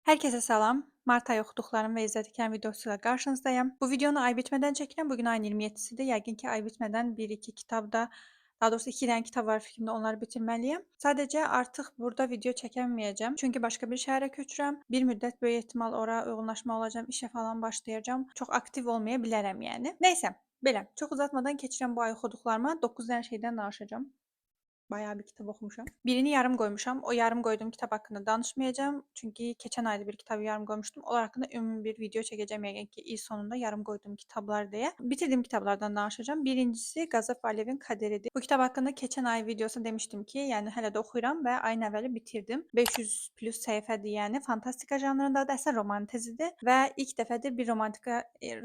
Herkese salam. Mart ayı oxuduqlarım və izlədiklərim videosu ilə qarşınızdayım. Bu videonu ay bitmədən çəkirəm. Bugün ayın 27-sidir. Yəqin ki, ay bitmədən 1-2 kitab da, daha doğrusu 2 dənə kitab var fikrimdə, onları bitirməliyəm. Sadəcə artıq burada video çəkəməyəcəm. Çünki başqa bir şəhərə köçürəm. Bir müddət böyük ehtimal ora uyğunlaşma olacağam, işə falan başlayacağam. Çox aktiv olmaya bilərəm yəni. Nəysə, belə. Çox uzatmadan keçirəm bu ay oxuduqlarıma. 9 dənə şeydən danışacağam. Bayağı bir kitab oxumuşam. Birini yarım qoymuşam. O yarım qoyduğum kitab haqqında danışmayacağam. Çünki keçən ayda bir kitabı yarım qoymuşdum. Onlar haqqında ümumi bir video çəkəcəm yəqin ki, il sonunda yarım qoyduğum kitablar deyə. Bitirdiyim kitablardan danışacağam. Birincisi Qazaf Alevin Kaderidir. Bu kitab haqqında keçən ay videosunda demişdim ki, yəni hələ də oxuyuram və ayın əvvəli bitirdim. 500 plus səhifədir, yəni fantastika janrındadır, əslən romantizidir və ilk dəfədir bir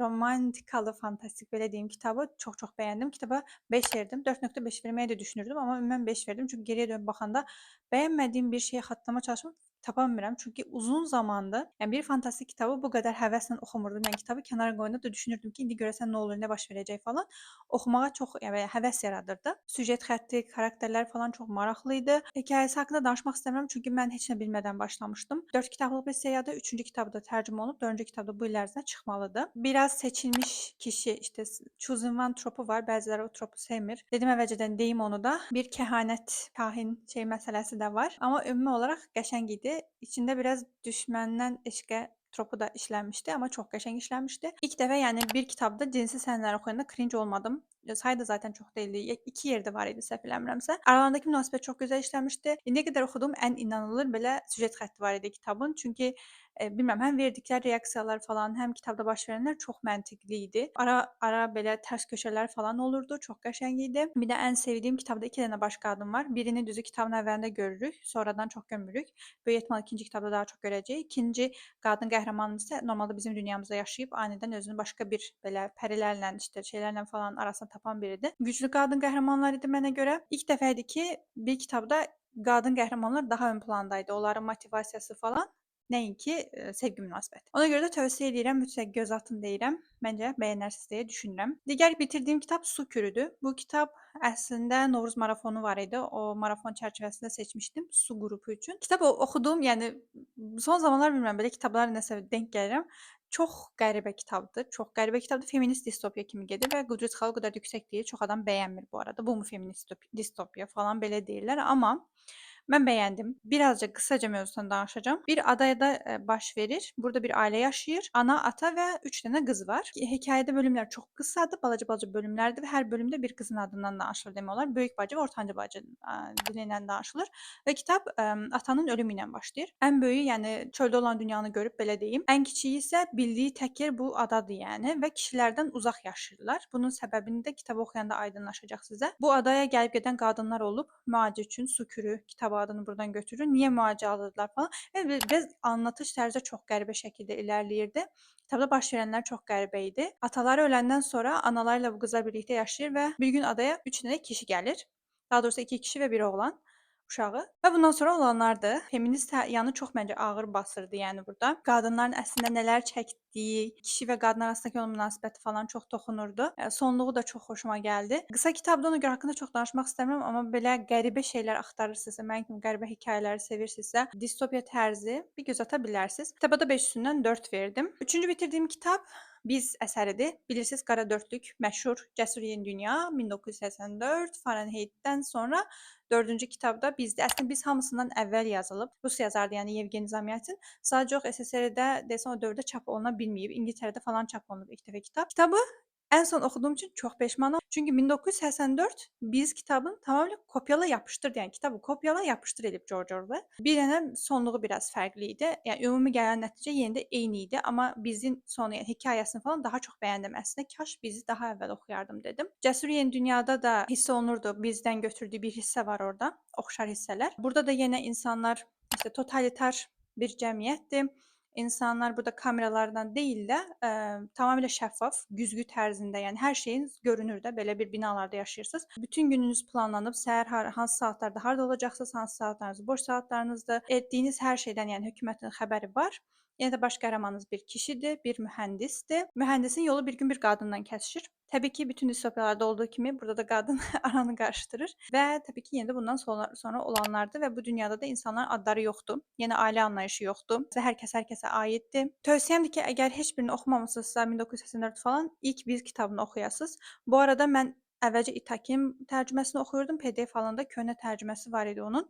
romantikalı fantastik belə deyim kitabı çox-çox bəyəndim. Kitaba 5 verdim. 4.5 verməyi də düşünürdüm, amma ümumən 5 verdim. Çünki geriyə dönüb baxanda bəyənmədiyim bir şeyi xatırlama çalışıb tapa bilmirəm. Çünki uzun zamandır, yəni bir fantastik kitabı bu qədər həvəslə oxumurdum. Yəni kitabı kənara qoyanda da düşünürdüm ki, indi görəsən nə olur, nə baş verəcək falan. Oxumağa çox yəni həvəs yaradırdı. Süjet xətti, xarakterlər falan çox maraqlı idi. Hekayəsi haqqında danışmaq istəmirəm, çünki mən heç nə bilmədən başlamışdım. 4 kitablıq bir seriyadır. 3-cü kitabı da tərcümə olunub, 4-cü kitab da bu il ərzində çıxmalıdır. Biraz seçilmiş kişi, işte chosen one tropu var. Bəziləri o tropu sevmir. Dedim əvvəlcədən deyim onu da. Bir kəhanət, kahin şey məsələsi də var. Amma ümumi olaraq qəşəng idi. İçində biraz düşməndən eşqə tropu da işlənmişdi, amma çox qəşəng işlənmişdi. İlk dəfə yəni bir kitabda cinsi səhnələr oxuyanda cringe olmadım. Sayı da zaten çox deyildi. 2 yerdə var idi səhv eləmirəmsə. Aralarındakı münasibət çox gözəl işlənmişdi. İndiyə qədər oxuduğum ən inanılır belə süjet xətti var idi kitabın. Çünki bilmirəm, həm verdikləri reaksiyalar falan, həm kitabda baş verənlər çox məntiqli idi. Ara belə tərs köşələr falan olurdu. Çox qəşəng idi. Bir də ən sevdiyim kitabda 2 dənə baş qadın var. Birini düzü kitabın əvvəlində görürük, sonradan çox görmürük. Böyük ehtimal ikinci kitabda daha çox görəcəyik. İkinci qadın qəhrəmanımız isə normalda bizim dünyamızda yaşayıb, anidən özünü başqa bir belə pərilərlə, işte şeylərlə falan arasına tapan biridir. Güclü qadın qəhrəmanlar idi mənə görə. İlk dəfə idi ki, bir kitabda qadın qəhrəmanlar daha ön plandaydı. Onların motivasiyası falan. Nəinki sevgi münasibəti. Ona görə də tövsiyə edirəm, mütləq göz atın deyirəm. Məncə bəyənərsiniz deyə düşünürəm. Digər bitirdiyim kitab Su Kürüdür. Bu kitab əslində Novruz marafonu var idi. O marafon çərçivəsində seçmişdim Su qrupu üçün. Kitab oxudum, yəni son zamanlar bilmirəm belə kitablara nəsə denk gəlirəm. Çox qəribə kitabdır. Çox qəribə kitabdır. Feminist distopiya kimi gedir və Qudret xalı o qədər yüksək deyil. Çox adam bəyənmir bu arada. Bu mu feminist distopiya falan belə deyirlər, amma mən bəyəndim. Birazcık qısaca mövzusundan danışacağam. Bir adada baş verir. Burada bir ailə yaşayır. Ana, ata və 3 dənə qız var. Hekayədə bölümlər çox qısadır, balaca-balaca bölümlərdir və hər bölümdə bir qızın adından danışılır demək olar. Böyük bacı və ortanca bacı dili ilə danışılır və kitab atanın ölümü ilə başlayır. Ən böyüyü, yəni çöldə olan dünyanı görüb belə deyim. Ən kiçiyi isə bildiyi tək yer bu adadır yəni və kişilərdən uzaq yaşayırlar. Bunun səbəbini də kitabı oxuyanda aydınlaşacaq sizə. Bu adaya gəlib gedən qadınlar olub, müalicə üçün Su Kürü kitabı adını buradan götürür. Niyə müalicə alırdılar falan. Və biraz anlatış tərzi çox qəribə şəkildə irəliləyirdi. Kitabda baş verənlər çox qəribə idi. Ataları öləndən sonra analarıyla bu qızla birlikdə yaşayır və bir gün adaya 3 dənə kişi gəlir. Daha doğrusu 2 kişi və bir oğlan uşağı və bundan sonra olanlardır. Feminist yanı çox məncə ağır basırdı, yəni burada. Qadınların əslində nələr çəkdiyi, kişi və qadın arasındakı olan münasibəti falan çox toxunurdu. Sonluğu da çox xoşuma gəldi. Qısa kitabda ona görə haqqında çox danışmaq istəmirəm, amma belə qəribə şeylər axtarırsınızsa, mənim kimi qəribə hekayələri sevirsinizsə, distopiya tərzi bir göz ata bilərsiniz. Kitaba da 5 üstündən 4 verdim. Üçüncü bitirdiyim kitab Biz əsəridir. Bilirsiniz, Qara Dörtlük məşhur Cəsur Yeni Dünya 1984 Fahrenheit-dən sonra 4-cü kitabda Bizdir. Əslində Biz hamısından əvvəl yazılıb. Rus yazardı, yəni Yevgeni Zamyatin. Sadəcə yox, SSRİ-də desən o dövrdə çap oluna bilməyib. İngiltərədə falan çap olunub ilk dəfə kitab. Kitabı ən son oxuduğum üçün çox peşmanam. Çünki 1984 Biz kitabın tamamilə kopyala yapışdır, yəni kitabı kopyala yapışdır edib George Orwell. Bir dənə sonluğu biraz fərqli idi. Yəni ümumi gələn nəticə yenə də eyni idi, amma Bizin sonu, yəni hekayəsini falan daha çox bəyəndim əslində. Kaş Bizi daha əvvəl oxuyardım dedim. Cəsur Yeni Dünyada da hiss olunurdu. Bizdən götürdüyü bir hissə var orada, oxşar hissələr. Burada da yenə insanlar işte totalitar bir cəmiyyətdir. İnsanlar burada kameralardan deyil də tamamilə şəffaf, güzgü tərzində, yəni hər şeyin görünür də, belə bir binalarda yaşayırsınız. Bütün gününüz planlanıb, səhər hansı saatlarda harda olacaqsınız, hansı saatlarınız boş saatlarınızdır. Etdiyiniz hər şeydən, yəni hökumətin xəbəri var. Yenə də baş qəhrəmanınız bir kişidir, bir mühəndisdir. Mühəndisin yolu bir gün bir qadınla kəsişir. Təbii ki, bütün distopiyalarda olduğu kimi burada da qadın aranı qarışdırır və təbii ki, yenə də bundan sonra olanlardır və bu dünyada da insanların adları yoxdur. Yəni ailə anlayışı yoxdur və hər kəsə aiddir. Tövsiyəmdir ki, əgər heç birini oxumamısınızsa 1984 falan, ilk bir kitabını oxuyasınız. Bu arada mən əvvəlcə İTAK-in tərcüməsini oxuyurdum, PDF halında köhnə tərcüməsi var idi onun.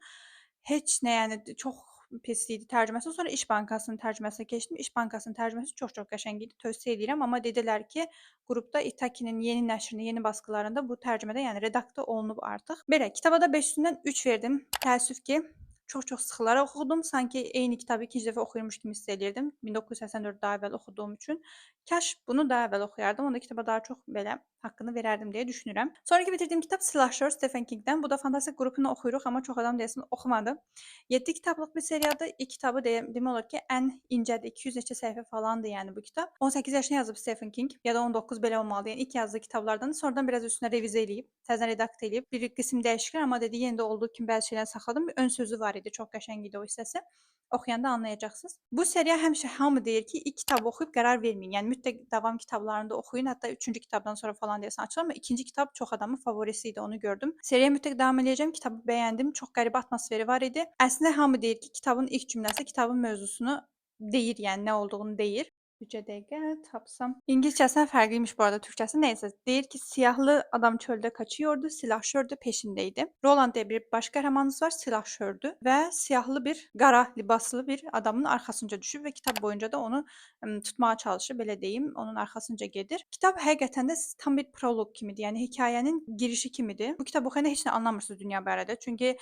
Heç nə, yəni çox pis idi tərcüməsi. Sonra İş Bankasının tərcüməsinə keçdim. İş Bankasının tərcüməsi çox-çox qəşəng idi. Tövsiyə edirəm, amma dedilər ki, qrupda İTAK-nin yeni nəşrində, yeni baskılarında bu tərcümədə, yəni redaktə olunub artıq. Belə, kitaba da 5 üstündən 3 verdim. Təəssüf ki, çox-çox sıxılaraq oxudum. Sanki eyni kitabı ikinci dəfə oxuyurmuş kimi hiss eləyirdim. 1984 daha əvvəl oxuduğum üçün. Kaş bunu daha əvvəl oxuyardım. Onda kitaba daha çox belə haqqını verərdim deyə düşünürəm. Sonrakı bitirdiyim kitab Slasher Stephen Kingdən. Bu da fantastik qrupunu oxuyuruq, amma çox adam deyəsən oxumadı. 7 kitablıq bir seriyadır. İlk kitabı demək olar ki, ən incədir. 200 neçə səhifə falandır yəni bu kitab. 18 yaşında yazıb Stephen King ya da 19 belə olmalıdır. Yəni ilk yazdığı kitablardan. Sonradan biraz üstünə revizə eləyib, təzədən redakt eləyib. Bir qism dəyişikliklər, amma dedi yenə də olduğu kimi bəzi şeyləri saxladım. Bir ön sözü var idi, çox qəşəng idi o hissəsi. Oxuyanda anlayacaqsınız. Bu seriya həmişə hamı deyir ki, ilk kitabı oxuyub qərar verməyin. Yəni mütləq davam kitablarını da oxuyun. Hətta 3-cü kitabdan sonra falan deyəsən açılır, amma ikinci kitab çox adamın favorisi idi, onu gördüm. Seriyaya mütləq davam eləyəcəm. Kitabı bəyəndim. Çox qəribə atmosferi var idi. Əslində hamı deyir ki, kitabın ilk cümləsi kitabın mövzusunu deyir, yəni nə olduğunu deyir. Bircə dəqiqə tapsam. İngiliscəsindən fərqliymiş bu arada türkçəsi. Nəysə, deyir ki, siyahlı adam çöldə kaçıyordu, silahşördü, peşindeydi. Roland diye bir baş qəhrəmanımız var, silahşördü və siyahlı bir, qara libaslı bir adamın arxasınca düşüb və kitab boyunca da onu tutmağa çalışır, belə deyim, onun arxasınca gedir. Kitab həqiqətən də tam bir proloq kimidir, yəni hekayənin girişi kimidir. Bu kitabı oxuyanda heç nə anlamırsınız dünya barədə, çünki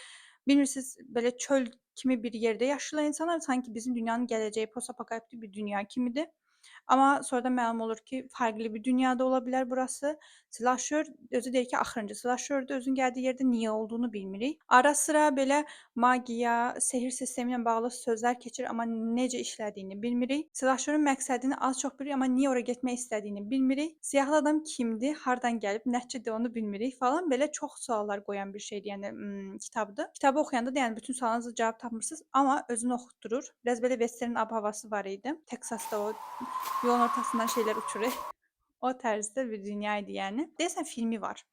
bilmirsiniz, belə çöl kimi bir yerdə yaşayırlar insanlar, sanki bizim dünyanın gələcəyi post-apokaliptik bir dünya kimidir. Amma sonradan məlum olur ki, fərqli bir dünyada ola bilər burası. Slasher özü deyir ki, axırıncı slasherdir, özünün gəldiyi yerdə niyə olduğunu bilmirik. Ara sıra belə magiya, sehr sistemi ilə bağlı sözlər keçir, amma necə işlədiyini bilmirik. Slasherın məqsədini az-çox bilirik, amma niyə ora getmək istədiyini bilmirik. Siyahlı adam kimdir, hardan gəlib, nəticədə onu bilmirik falan. Belə çox suallar qoyan bir şeydir, yəni kitabdır. Kitabı oxuyanda da yəni bütün suallarınıza cavab tapmırsınız, amma özünü oxutdurur. Biraz belə western ab-havası var idi. Texasda o yolun ortasından şeyler uçuruyor. O tərzdə bir dünya idi yəni. Deyəsən filmi var.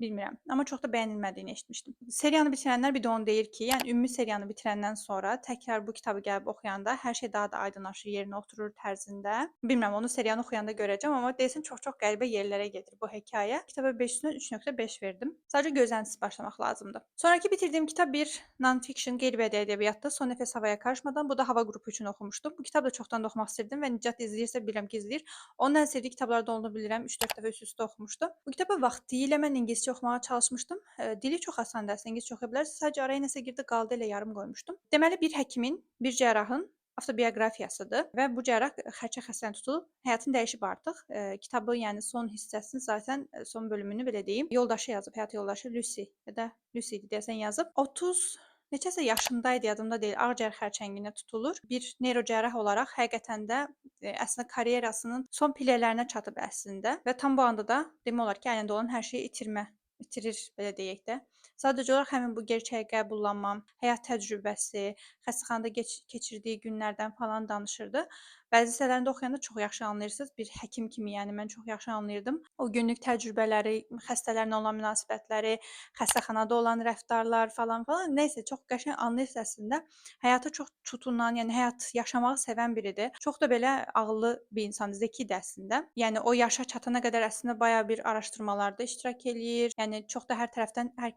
Bilmirəm, amma çox da bəyənilmədiyini eşitmişdim. Seriyanı bitirənlər bir də onu deyir ki, yəni ümumi seriyanı bitirəndən sonra təkrar bu kitabı gəlib oxuyanda hər şey daha da aydınlaşır, yerinə oturur tərzində. Bilmirəm, onu seriyanı oxuyanda görəcəm, amma deyəsən çox-çox qəribə yerlərə gedir bu hekayə. Kitaba 5 üstündən 3.5 verdim. Sadəcə gözlənsiz başlamaq lazımdır. Sonraki bitirdiğim kitap bir non-fiction, qeyri-bədii ədəbiyyatdır. Son nəfəs havaya karışmadan. Bu da Hava qrupu üçün oxumuşdum. Bu kitabı da çoxdan da oxumaq istirdim və Nicat izləyirsə bilirəm ki, izləyir. Onun ən sevdiyi kitablardan olduğunu bilirəm. 3-4 dəfə üst-üstə oxumuşdu. Bu kitabı vaxtilə mən ingiliscə oxumağa çalışmışdım. Dili çox asandır əslində, ingiliscə oxuya bilərsiniz. Sadəcə araya nəsə girdi, qaldı elə yarım qoymuşdum. Deməli bir həkimin, bir cərrahın avtobiografiyasıdır və bu cərrah xərçə xəstəliyinə tutulub, həyatını dəyişib artıq. Kitabı, yəni son hissəsini zaten son bölümünü belə deyim, yoldaşı yazıb, həyat yoldaşı Lucy ya da Lucy idi deyəsən yazıb. 30 neçəsə yaşındaydı, yadımda deyil. Ağciyər xərçənginə tutulur. Bir neyrocərrah olaraq həqiqətən də əslində karyerasının son pillələrinə çatıb əslində və tam bu anda da demək olar ki, əlində olan hər şeyi itirir, belə deyək də. Sadəcə olaraq həmin bu gerçəyə qəbullanma, həyat təcrübəsi, xəstəxanada keçirdiyi günlərdən falan danışırdı. Bəzi hissələrində oxuyanda çox yaxşı anlayırsınız. Bir həkim kimi, yəni mən çox yaxşı anlayırdım. O günlük təcrübələri, xəstələrlə olan münasibətləri, xəstəxanada olan rəftarlar falan falan. Nəysə çox qəşəng anlayırsınız əslində. Həyata çox tutunan, yəni həyat yaşamağı sevən biridir. Çox da belə ağıllı bir insandır, zəkidir əslində. Yəni o yaşa çatana qədər əslində bayağı bir araşdırmalarda iştirak eləyir. Yəni çox da hər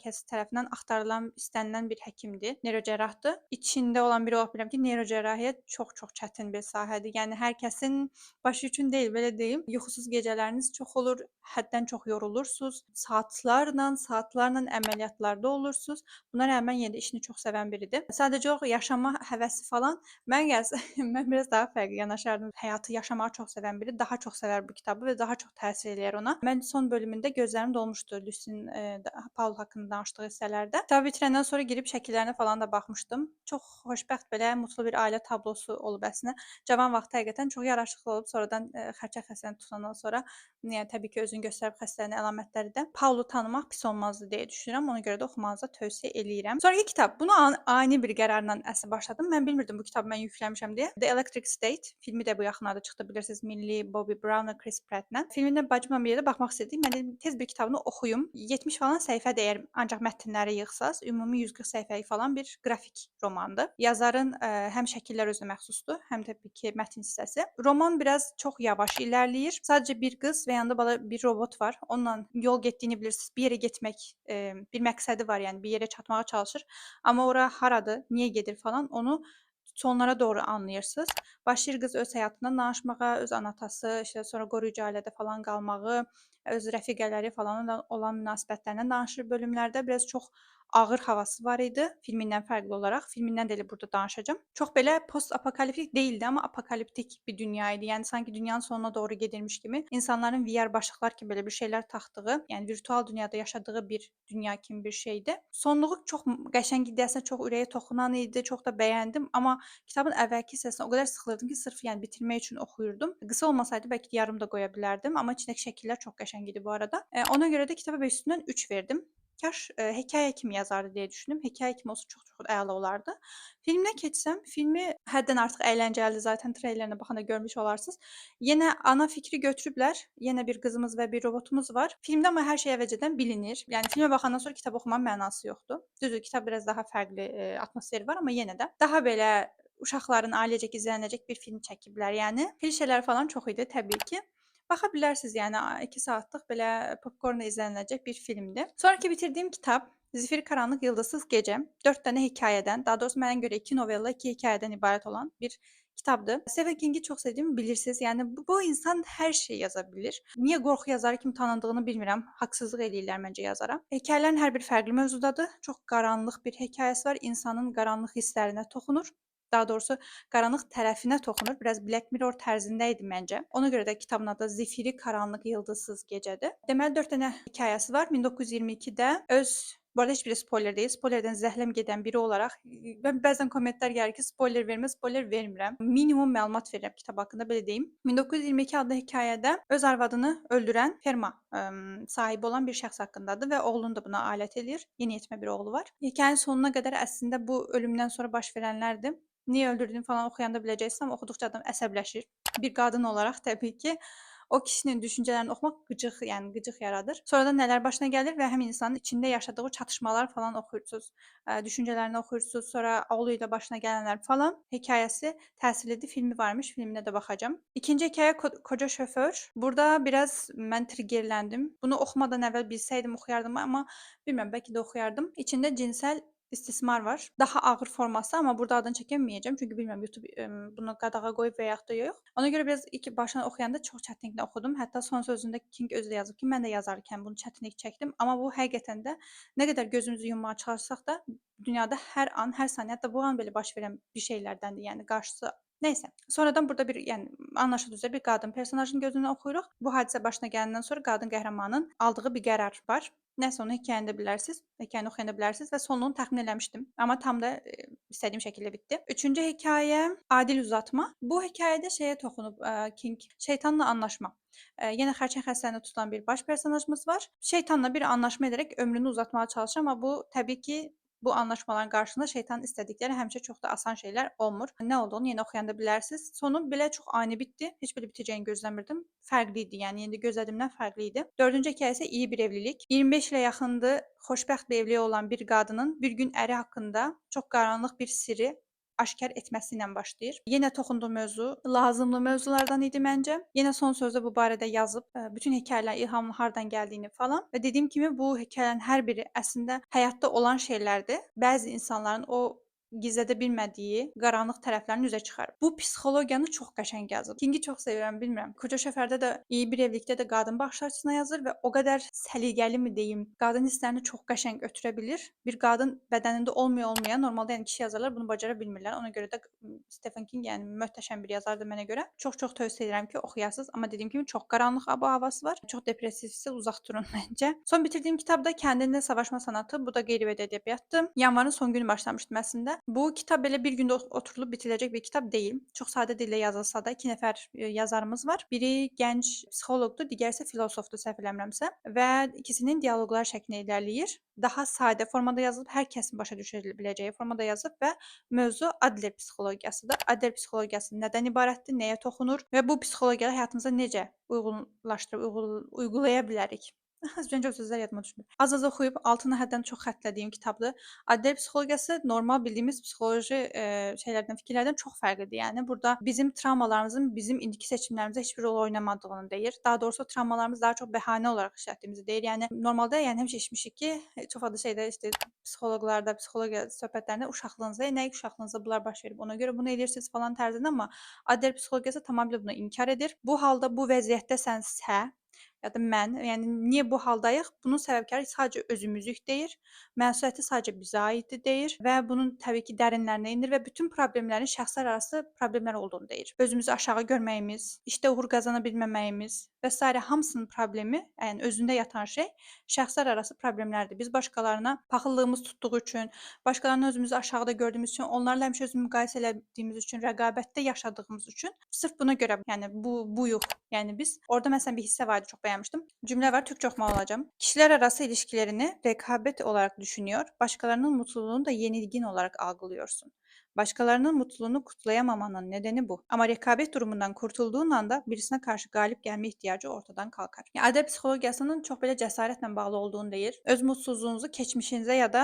kəs tərəfindən axtarılan, istənilən bir həkimdir, neyrocərrahdır. İçində olan biri olaraq bilirəm ki, neyrocərrahiyyət çox-çox çətin bir sahədir. Yəni hər kəsin başı üçün deyil, belə deyim. Yuxusuz gecələriniz çox olur, həddən çox yorulursunuz, saatlarla əməliyyatlarda olursunuz. Buna rəğmən yenə də işini çox sevən biridir. Sadəcə o yaşama həvəsi falan mən gəlsə mən biraz daha fərqli yanaşardım. Həyatı yaşamağı çox sevən biri daha çox sevər bu kitabı və daha çox təsir eləyər ona. Mən son bölümündə gözlərim dolmuşdu Lucy'nin Paul haqqında danışdıqda. danışdığı hissələrdə. Kitabı bitirəndən sonra girib şəkillərinə falan da baxmışdım. Çox xoşbəxt belə mutlu bir ailə tablosu olub əslində. Cavan vaxtı həqiqətən çox yaraşıqlı olub. Sonradan xərçəng xəstəliyinə tutulandan sonra, yəni təbii ki, özünü göstərib xəstəliyin əlamətləri də. Paulu tanımaq pis olmazdı deyə düşünürəm. Ona görə də oxumanızı tövsiyə eləyirəm. Sonrakı kitab. Bunu ani bir qərarla əsl başladım. Mən bilmirdim bu kitabı mən yükləmişəm deyə. The Electric State filmi də bu yaxınlarda çıxdı, bilirsiniz, Milli Bobby Brown və Chris Pratt-la. Filminə bacımla bir yerdə baxmaq istədik. Mən dedim tez bir kitabını oxuyum. 70 falan səhifə deyər, ancaq mətnləri yığsaz, ümumi 140 səhifəlik falan bir qrafik romandır. Yazarın həm şəkillər özünə məxsusdur, həm təbii ki, mətn hissəsi. Roman biraz çox yavaş irəliləyir. Sadəcə bir qız və yanında bala bir robot var. Onunla yol getdiyini bilirsiniz. Bir yerə getmək, bir məqsədi var, yəni bir yerə çatmağa çalışır. Amma ora haradır, niyə gedir falan onu sonlara doğru anlayırsınız. Başlayır qız öz həyatından danışmağa, öz anatası, işte sonra qoruyucu ailədə falan qalmağı, öz rəfiqələri falan olan münasibətlərindən danışır bölümlərdə. Biraz çox ağır havası var idi filmindən fərqli olaraq. Filmindən də elə burada danışacağam. Çox belə post apokaliptik değildi, amma apokaliptik bir dünya idi. Yəni sanki dünyanın sonuna doğru gedirmiş kimi, insanların VR başlıqlar kimi belə bir şeylər taxdığı, yəni virtual dünyada yaşadığı bir dünya kimi bir şeydi. Sonluğu çox qəşəng idi, əslində çox ürəyə toxunan idi, çox da bəyəndim, amma kitabın əvvəlki hissəsində o qədər sıxılırdım ki, sırf yəni bitirmək üçün oxuyurdum. Qısa olmasaydı bəlkə yarım da qoya bilərdim, amma içindəki şəkillər çox qəşəng idi bu arada. Ona görə də kitaba 5 üstündən 3 verdim. Kaş hekayə kimi yazardı deyə düşündüm. Hekayə kimi olsa çox əla olardı. Filminə keçsəm, filmi həddən artıq əyləncəlidir. Zaten treylerlərinə baxanda görmüş olarsınız. Yenə ana fikri götürüblər. Yenə bir qızımız və bir robotumuz var. Filmdə amma hər şey əvvəlcədən bilinir. Yəni filmə baxandan sonra kitab oxumanın mənası yoxdur. Düzdür, kitab biraz daha fərqli atmosferi var, amma yenə də daha belə uşaqların ailecək izlənəcək bir film çəkiblər. Yəni klişələr falan çox idi təbii ki. Baxa bilərsiniz, yəni 2 saatlıq belə popkornla izləniləcək bir filmdir. Sonrakı bitirdiyim kitab Zifiri Qaranlıq Yıldızsız Gecə. 4 dənə hekayədən, daha doğrusu mənə görə 2 novella, 2 hekayədən ibarət olan bir kitabdır. Stephen Kingi çox sevdiyimi bilirsiniz. Yəni bu insan hər şey yaza bilir. Niyə qorxu yazarı kimi tanındığını bilmirəm. Haqsızlıq eləyirlər məncə yazara. Hekayələrin hər biri fərqli mövzudadır. Çox qaranlıq bir hekayəsi var. İnsanın qaranlıq hisslərinə toxunur. Daha doğrusu qaranlıq tərəfinə toxunur. Biraz Black Mirror tərzində idi məncə. Ona görə də kitabın adı Zifiri Qaranlıq Yıldızsız Gecədir. Deməli 4 dənə hekayəsi var. 1922-də öz bu arada heç biri spoiler deyil. Spoilerdən zəhləm gedən biri olaraq mən bəzən kommentlər gəlir ki, spoiler vermə, spoiler vermirəm. Minimum məlumat verirəm kitab haqqında, belə deyim. 1922 adlı hekayədə öz arvadını öldürən ferma sahibi olan bir şəxs haqqındadır və oğlunu da buna alət eləyir. Yeniyetmə bir oğlu var. Hekayənin sonuna qədər əslində bu ölümdən sonra baş verənlərdir. Niyə öldürdüyünü falan oxuyanda biləcəksiniz, amma oxuduqca adam əsəbləşir. Bir qadın olaraq təbii ki, o kişinin düşüncələrini oxumaq qıcıq, yəni qıcıq yaradır. Sonradan nələr başına gəlir və həmin insanın içində yaşadığı o çatışmalar falan oxuyursunuz. Düşüncələrini oxuyursunuz, sonra oğlu ilə başına gələnlər falan. Hekayəsi təsirlidir. Filmi varmış, filminə də baxacağam. İkinci hekayə Qoca Şoför. Burada biraz mən triggerləndim. Bunu oxumadan əvvəl bilsəydim oxuyardım, amma bilmirəm, bəlkə də oxuyardım. İçində cinsəl istismar var. Daha ağır forması, amma burada adını çəkəməyəcəm. Çünki bilmirəm YouTube bunu qadağa qoyub və yaxud da yox. Ona görə biraz ilk başdan oxuyanda çox çətinliklə oxudum. Hətta son sözündə King özü də yazıb ki, mən də yazarkən bunu çətinlik çəkdim. Amma bu həqiqətən də nə qədər gözümüzü yummağa çalışsaq da dünyada hər an, hər saniyə, hətta bu an belə baş verən bir şeylərdəndir. Yəni qarşısı nəysə. Sonradan burada bir, yəni anlaşılır üzrə bir qadın personajının gözündən oxuyuruq. Bu hadisə başına gələndən sonra qadın qəhrəmanın aldığı bir qərar var. Nəsə onu hekayəni də bilərsiniz, hekayəni oxuyanda bilərsiniz və sonluğunu təxmin eləmişdim. Amma tam da istədiyim şəkildə bitdi. Üçüncü hekayə Adil Uzatma. Bu hekayədə şeyə toxunub King, şeytanla anlaşma. Yenə xərçəng xəstəliyinə tutulan bir baş personajımız var. Şeytanla bir anlaşma edərək ömrünü uzatmağa çalışır, amma bu təbii ki, bu anlaşmaların qarşısında şeytanın istədikləri həmişə çox da asan şeylər olmur. Nə olduğunu yenə oxuyanda bilərsiniz. Sonu belə çox ani bitdi. Heç belə bitəcəyini gözləmirdim. Fərqli idi, yəni indi gözlədiyimdən fərqli idi. Dördüncü hekayə isə iyi bir evlilik. 25 ilə yaxındır xoşbəxt bir evliliyi olan bir qadının bir gün əri haqqında çox qaranlıq bir sirri aşkar etməsi ilə başlayır. Yenə toxunduğu mövzu lazımlı mövzulardan idi məncə. Yenə son sözdə bu barədə yazıb, bütün hekayələrin ilhamın hardan gəldiyini falan və dediyim kimi bu hekayələrin hər biri əslində həyatda olan şeylərdir. Bəzi insanların o gizlədə bilmədiyi qaranlıq tərəflərini üzə çıxarıb. Bu psixologiyanı çox qəşəng yazıb. Kingi çox sevirəm, bilmirəm. Koca Şəfərdə də İyi bir evlilikdə də qadın baxış açısına yazır və o qədər səliqəlimi deyim, qadın hisslərini çox qəşəng ötürə bilir. Bir qadın bədənində olmaya normalda yəni kişi yazarlar bunu bacara bilmirlər. Ona görə də Stephen King yəni möhtəşəm bir yazardır mənə görə. Çox-çox tövsiyə edirəm ki, oxuyasınız. Amma dediyim kimi çox qaranlıq ab-havası var. Çox depressivsə uzaq durun məncə. Son bitirdiyim kitab da Kəndinlə Savaşma Sənəti. Bu da qeyri-ədəbi ədəbiyyatdır. Yanvarın son günü başlamışdım əslində. Bu kitab belə bir gündə oturulub bitiləcək bir kitab deyil. Çox sadə dillə yazılsa da 2 nəfər yazarımız var. Biri gənc psixoloqdur, digəri isə filosofdur səhv eləmirəmsə və ikisinin dialoqlar şəklində irəliləyir. Daha sadə formada yazılıb, hər kəsin başa düşə biləcəyi formada yazılıb və mövzu Adler psixologiyasıdır. Adler psixologiyası nədən ibarətdir, nəyə toxunur və bu psixologiyanı həyatımıza necə uygulaya bilərik? Az öncə o sözlər yadıma düşmür. Az-az oxuyub altına həddən çox xəttlədiyim kitabdır. Adler psixologiyası normal bildiyimiz psixoloji şeylərdən, fikirlərdən çox fərqlidir. Yəni burada bizim travmalarımızın bizim indiki seçimlərimizdə heç bir rol oynamadığını deyir. Daha doğrusu o travmalarımız daha çox bəhanə olaraq işlətdiyimizi deyir. Yəni normalda yəni həmişə eşitmişik ki, çox fazla şeydə işte psixoloqlarda, psixologiya söhbətlərində uşaqlığınızda, nə uşaqlığınızda bunlar baş verib, ona görə bunu edirsiniz falan tərzində, amma Adler psixologiyası tamamilə bunu inkar edir. Bu halda bu vəziyyətdəsənsə ya da mən, yəni niyə bu haldayıq? Bunun səbəbkarı sadəcə özümüzük deyir. Məsuliyyəti sadəcə bizə aiddir deyir və bunun təbii ki, dərinlərinə enir və bütün problemlərin şəxslər arası problemlər olduğunu deyir. Özümüzü aşağı görməyimiz, işdə uğur qazana bilməməyimiz və s. hamısının problemi, yəni özündə yatan şey şəxslər arası problemlərdir. Biz başqalarına paxıllığımız tutduğu üçün, başqalarını özümüzü aşağıda gördüyümüz üçün, onlarla həmişə özümüzü müqayisə elədiyimiz üçün, rəqabətdə yaşadığımız üçün, sırf buna görə, yəni buyuq. Yəni biz orada məsələn bir hissə var idi, çox bəyənmişdim. Cümlə var, türkçə oxumalı olacağam. Kişilər arası ilişkilerini rekabet olarak düşünüyor, başkalarının mutluluğunu da yenilgin olarak algılıyorsun. Başkalarının mutluluğunu kutlayamamanın nedeni bu. Ama rekabet durumundan kurtulduğun anda birisine karşı galip gelme ihtiyacı ortadan kalkar. Yəni, ədəb psixologiyasının çox belə cəsarətlə bağlı olduğunu deyir. Öz mutsuzluğunuzu keçmişinizə ya da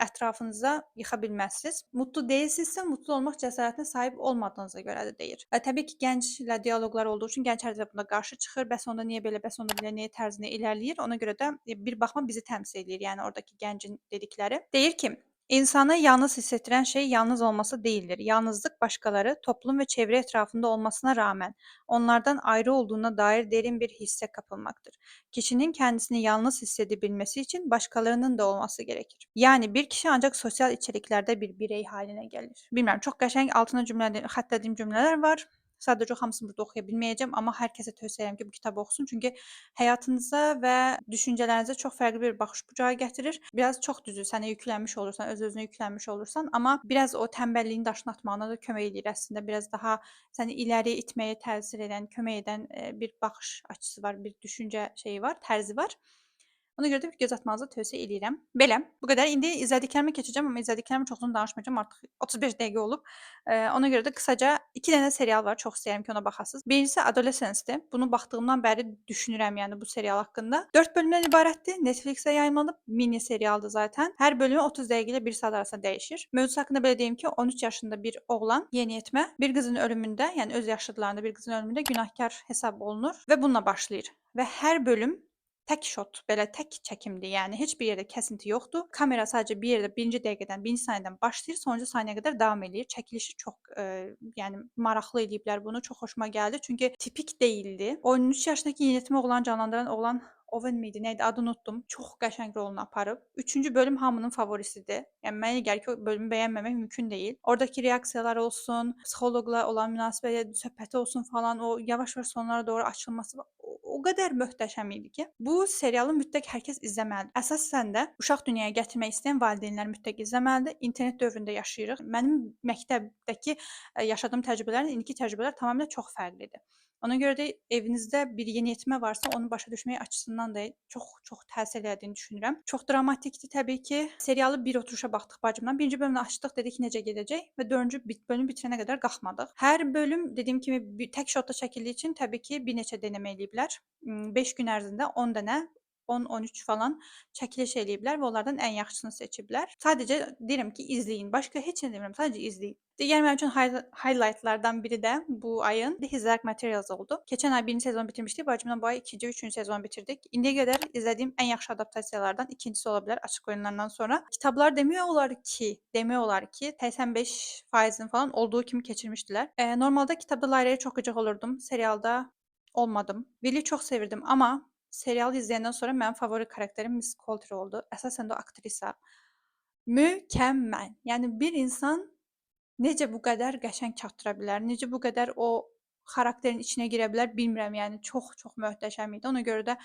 ətrafınıza yıxa bilməzsiniz. Mutlu deyilsinizsə, mutlu olmaq cəsarətinə sahib olmadığınıza görə də deyir. Təbii ki, gənclə dialoqlar olduğu üçün gənc hər dəfə buna qarşı çıxır. Bəs onda niyə belə, bəs onda belə, niyə tərzində irəliləyir? Ona görə də bir baxma bizi təmsil edir. Yəni oradakı gəncin dedikləri. Deyir ki, İnsanı yalnız hissettiren şey yalnız olması değildir. Yalnızlık başkaları, toplum ve çevre etrafında olmasına rağmen onlardan ayrı olduğuna dair derin bir hisse kapılmaktır. Kişinin kendisini yalnız hissedebilmesi için başkalarının da olması gerekir. Yani bir kişi ancak sosyal içeriklerde bir birey haline gelir. Bilmem çok qəşəng altına xəttlədiyim cümlələr var. Sadəcə hamısını burada oxuya bilməyəcəm, amma hər kəsə tövsiyə edirəm ki, bu kitabı oxusun. Çünki həyatınıza və düşüncələrinizə çox fərqli bir baxış bucağı gətirir. Biraz çox düzür, sənə yüklənmiş olursan, öz-özünə yüklənmiş olursan, amma biraz o tənbəlliyin daşını atmağına da kömək eləyir əslində. Biraz daha səni irəliyə itməyə təsir edən, kömək edən bir baxış açısı var, bir düşüncə şeyi var, tərzi var. Ona görə də bir göz atmanızı tövsiyə eləyirəm. Belə, bu qədər. İndi izlədiklərimə keçəcəm, amma izlədiklərimi çox uzun danışmayacağam. Artıq 35 dəqiqə olub. Ona görə də qısaca 2 dənə serial var. Çox istəyirəm ki, ona baxasınız. Birincisi Adolescence-dir. Bunu baxdığımdan bəri düşünürəm, yəni bu serial haqqında. 4 bölümdən ibarətdir. Netflix-də yayımlanıb. Mini serialdır zaten. Hər bölümü 30 dəqiqə ilə 1 saat arasında dəyişir. Mövzusu haqqında belə deyim ki, 13 yaşında bir oğlan, yeniyetmə, bir qızın ölümündə, yəni öz yaşıdlarında bir qızın ölümündə günahkar hesab olunur və bununla başlayır. Və hər bölüm tək shot, belə tək çəkimdir. Yəni heç bir yerdə kəsinti yoxdur. Kamera sadəcə bir yerdə 1-ci dəqiqədən, 1-ci saniyədən başlayır, sonuncu saniyəyə qədər davam eləyir. Çəkilişi çox, yəni maraqlı eləyiblər bunu. Çox xoşuma gəldi. Çünki tipik deyildi. O 13 yaşındakı yeniyetmə oğlanı canlandıran oğlan Owen miydi, neydi? Adını unutdum. Çox qəşəng rolunu aparıb. 3-cü bölüm hamının favorisidir. Yəni mənə elə gəlir ki, o bölümü bəyənməmək mümkün deyil. Oradakı reaksiyalar olsun, psixoloqla olan münasibəti, söhbəti olsun falan, o yavaş-yavaş sonlara doğru açılması o qədər möhtəşəm idi ki, bu serialı mütləq hər kəs izləməlidir. Əsasən də uşaq dünyaya gətirmək istəyən valideynlər mütləq izləməlidir. İnternet dövründə yaşayırıq. Mənim məktəbdəki yaşadığım təcrübələrlə indiki təcrübələr tamamilə çox fərqlidir. Ona görə də evinizdə bir yeniyetmə varsa, onu başa düşmək açısından da çox təsir elədiyini düşünürəm. Çox dramatikdir təbii ki. Serialı bir oturuşa baxdıq bacımla. Birinci bölümünü açdıq, dedik necə gedəcək və 4-cü bölümü bitirənə qədər qalxmadıq. Hər bölüm dediyim kimi tək shotda çəkildiyi üçün təbii ki, bir neçə denəmə eləyiblər. 5 gün ərzində 10 dənə 10-13 falan çəkiliş eləyiblər və onlardan ən yaxşısını seçiblər. Sadəcə deyirəm ki, izləyin. Başqa heç nə demirəm, sadəcə izləyin. Digər mənim üçün highlightlardan biri də bu ayın His Dark Materials oldu. Keçən ay 1-ci sezonu bitirmişdik. Bacımla bu ay 2-ci, 3-cü sezonu bitirdik. İndiyə qədər izlədiyim ən yaxşı adaptasiyalardan ikincisi ola bilər Açıq Oyunlardan sonra. Kitablar demək olar ki, 85%-ni falan olduğu kimi keçirmişdilər. Normalda kitabda Layla'ya çox qıcıq olurdum, serialda olmadım. Willi çox sevirdim, amma serialı izləyəndən sonra mənim favori karakterim Miss Coulter oldu. Əsasən də o aktrisa. Mükəmməl. Yəni bir insan necə bu qədər qəşəng çatdıra bilər, necə bu qədər o xarakterin içinə girə bilər bilmirəm, yəni çox-çox möhtəşəm idi. Ona görə də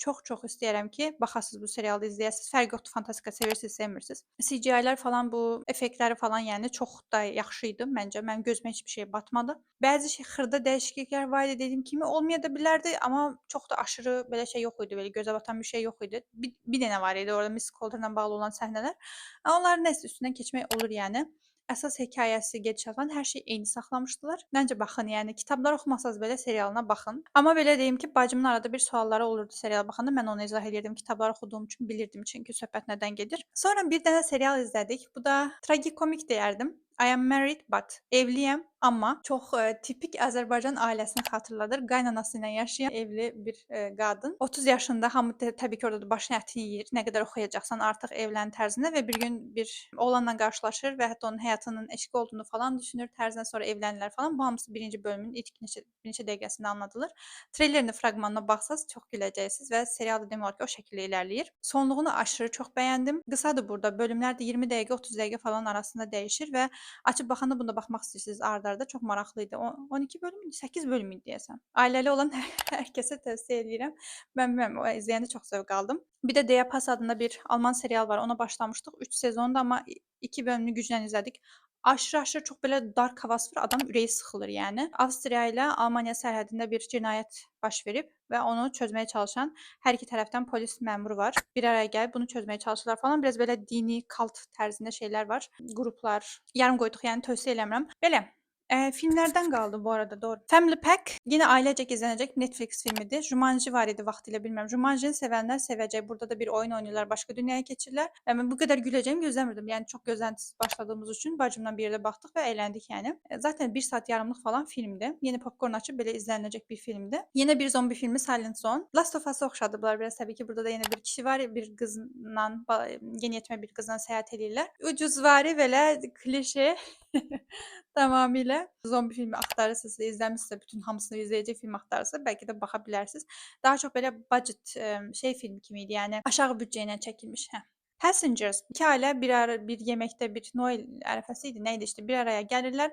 çox-çox istəyirəm ki, baxasınız bu serialı izləyəsiniz. Fərqi yoxdur, fantastika sevirsiniz, sevmirsiniz. CGI-lər falan, bu effektləri falan, yəni çox da yaxşı idi məncə. Mənim gözümə heç bir şey batmadı. Bəzi xırda dəyişikliklər var idi, dediyim kimi olmaya da bilərdi, amma çox da aşırı belə şey yox idi, belə gözə batan bir şey yox idi. Bir dənə var idi orada Miss Coulter-la bağlı olan səhnələr. Amma onları nəsə üstündən keçmək olur yəni. Əsas hekayəsi, gedişat falan hər şey eyni saxlamışdılar. Məncə baxın, yəni kitablar oxumasanız belə serialına baxın. Amma belə deyim ki, bacımın arada bir sualları olurdu seriala baxanda. Mən onu izah eləyirdim. Kitablar oxuduğum üçün bilirdim çünki söhbət nədən gedir. Sonra bir dənə serial izlədik. Bu da tragikomik deyərdim. I am married but evliyəm, amma çox tipik Azərbaycan ailəsini xatırladır. Qaynanası ilə yaşayan evli bir qadın. 30 yaşında, hamı təbii ki, orada da başını ətini yeyir. Nə qədər oxuyacaqsan artıq evlən tərzində və bir gün bir oğlanla qarşılaşır və hətta onun həyatının eşqi olduğunu falan düşünür. Tərzindən sonra evlənirlər falan. Bu hamısı birinci bölümün ilk bir neçə dəqiqəsində anladılır. Treylerin fraqmanına baxsaz çox güləcəksiniz və serial da demək olar ki, o şəkildə irəliləyir. Sonluğunu aşırı çox bəyəndim. Qısadır burada. Bölümlər də 20 dəqiqə, 30 dəqiqə falan arasında dəyişir və açıb baxanda bunda baxmaq istəyirsiniz ard-arda. Çox maraqlı idi. 12 bölüm idi, 8 bölüm idi deyəsən. Ailəli olan hər kəsə tövsiyə edirəm. Mən bilmirəm, o izləyəndə çox zövq aldım. Bir də Deya adında bir Alman serial var. Ona başlamışdıq. 3 sezonda, amma 2 bölümünü güclə izlədik. Aşırı-aşırı çox belə dark havası var. Adam ürəyi sıxılır yəni. Avstriya ilə Almaniya sərhədində bir cinayət baş verib və onu çözməyə çalışan hər iki tərəfdən polis məmuru var. Bir araya gəlib bunu çözməyə çalışırlar falan. Biraz belə dini, kalt tərzində şeylər var. Qruplar. Yarım qoyduq, yəni tövsiyə eləmirəm. Belə filmlərdən qaldı bu arada, doğru. Family Pack yenə ailecək izlənəcək Netflix filmidir. Jumanji var idi vaxtilə, bilmirəm. Jumanjini sevənlər sevəcək. Burada da bir oyun oynayırlar, başqa dünyaya keçirlər. Mən bu qədər güləcəyimi gözləmirdim. Yəni çox gözləntisiz başladığımız üçün bacımla bir yerdə baxdıq və əyləndik yəni. Zaten 1 saat yarımlıq falan filmdir. Yenə popkorn açıb belə izləniləcək bir filmdir. Yenə bir zombi filmi Silent Zone. Last of Us-a oxşadıblar biraz təbii ki. Burada da yenə bir kişi var, bir qızla, yeniyetmə bir qızla səyahət edirlər. Ucuzvari belə klişe tamamilə zombi filmi axtarırsınızsa, izləmisinizsə, bütün hamısını izləyəcək film axtarırsınızsa, bəlkə də baxa bilərsiniz. Daha çox belə budget şey film kimi idi, yəni aşağı büdcə ilə çəkilmiş. Passengers. 2 ailə bir yeməkdə, bir Noel ərəfəsi idi, nə idi işte, bir araya gəlirlər.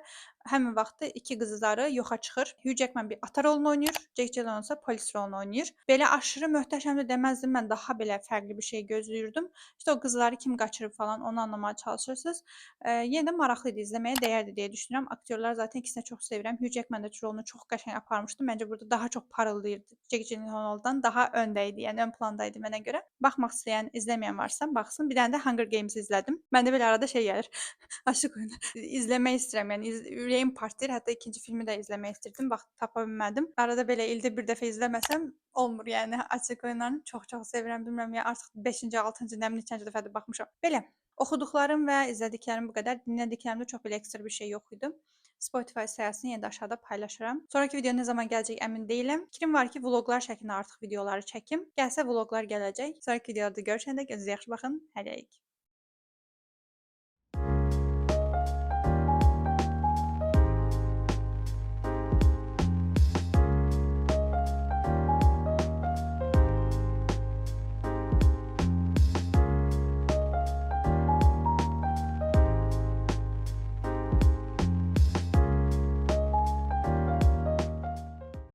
Həmin vaxtda 2 qızları yoxa çıxır. Hugh Jackman bir ata rolunu oynayır, Jake Gyllenhaal isə polis rolunu oynayır. Belə aşırı möhtəşəm də deməzdim, mən daha belə fərqli bir şey gözləyirdim. İşte o qızları kim qaçırıb falan onu anlamaya çalışırsınız. Yenə də maraqlı idi, izləməyə dəyərdi deyə düşünürəm. Aktyorlar zaten ikisini də çox sevirəm. Hugh Jackman də rolunu çox qəşəng aparmışdı. Məncə burada daha çox parıldayırdı. Jake Gyllenhaaldan daha öndə idi, yəni ön planda idi mənə görə. Baxmaq istəyən, izləməyən varsa baxsın. Bir dənə də Hunger Games izlədim. Məndə belə arada şey gəlir. Aşıq oyunu. İzləmək istəyirəm, yəni ürəyim partlayır. Hətta ikinci filmi də izləmək istirdim. Vaxt tapa bilmədim. Arada belə ildə bir dəfə izləməsəm olmur yəni. Açıq oyunlarını çox-çox sevirəm. Bilmirəm ya, artıq 5-ci, 6-cı, nə bilim neçənci dəfədir baxmışam. Belə. Oxuduqlarım və izlədiklərim bu qədər. Dinlədiklərimdə çox belə ekstra bir şey yox idi. Spotify səhifəsini yenə də aşağıda paylaşıram. Sonrakı video nə zaman gələcək əmin deyiləm. Fikrim var ki, vloqlar şəklində artıq videoları çəkim. Gəlsə vloqlar gələcək. Sonrakı videoda görüşəndə özünüzə yaxşı baxın. Hələlik.